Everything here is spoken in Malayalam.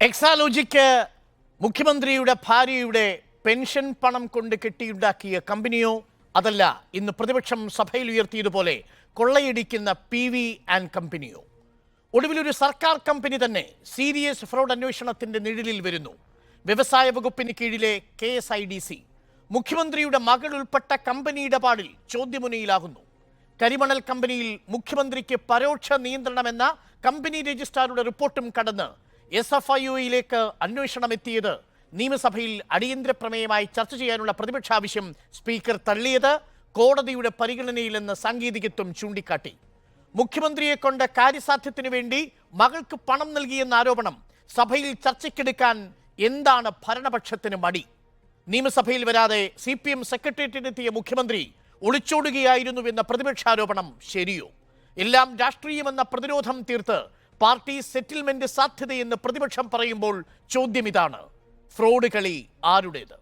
എക്സാലോജിക്ക് മുഖ്യമന്ത്രിയുടെ ഭാര്യയുടെ പെൻഷൻ പണം കൊണ്ട് കെട്ടിയുണ്ടാക്കിയ കമ്പനിയോ അതല്ല ഇന്ന് പ്രതിപക്ഷം സഭയിൽ ഉയർത്തിയതുപോലെ കൊള്ളയടിക്കുന്ന PV ആൻഡ് കമ്പനിയോ? ഒടുവിലൊരു സർക്കാർ കമ്പനി തന്നെ സീരിയസ് ഫ്രോഡ് അന്വേഷണത്തിന്റെ നിഴലിൽ വരുന്നു. വ്യവസായ വകുപ്പിന് കീഴിലെ KSIDC മുഖ്യമന്ത്രിയുടെ മകൾ ഉൾപ്പെട്ട കമ്പനി ഇടപാടിൽ ചോദ്യമുനയിലാകുന്നു. കരിമണൽ കമ്പനിയിൽ മുഖ്യമന്ത്രിക്ക് പരോക്ഷ നിയന്ത്രണമെന്ന കമ്പനി രജിസ്ട്രാറുടെ റിപ്പോർട്ടും കടന്ന് SFIOയിലേക്ക് അന്വേഷണം എത്തിയത് നിയമസഭയിൽ അടിയന്തര പ്രമേയമായി ചർച്ച ചെയ്യാനുള്ള പ്രതിപക്ഷ ആവശ്യം സ്പീക്കർ തള്ളിയത് കോടതിയുടെ പരിഗണനയിലെന്ന് സാങ്കേതികത്വം ചൂണ്ടിക്കാട്ടി. മുഖ്യമന്ത്രിയെ കൊണ്ട് കാര്യസാധ്യത്തിനു വേണ്ടി മകൾക്ക് പണം നൽകിയെന്ന ആരോപണം സഭയിൽ ചർച്ചയ്ക്കെടുക്കാൻ എന്താണ് ഭരണപക്ഷത്തിന് മടി? നിയമസഭയിൽ വരാതെ CPM സെക്രട്ടേറിയറ്റിലെത്തിയ മുഖ്യമന്ത്രി ഒളിച്ചോടുകയായിരുന്നുവെന്ന പ്രതിപക്ഷാരോപണം ശരിയോ? എല്ലാം രാഷ്ട്രീയമെന്ന പ്രതിരോധം തീർത്ത് പാർട്ടി സെറ്റിൽമെന്റ് സാധ്യതയെന്ന് പ്രതിപക്ഷം പറയുമ്പോൾ ചോദ്യം ഇതാണ്: ഫ്രോഡ് കളി ആരുടേത്?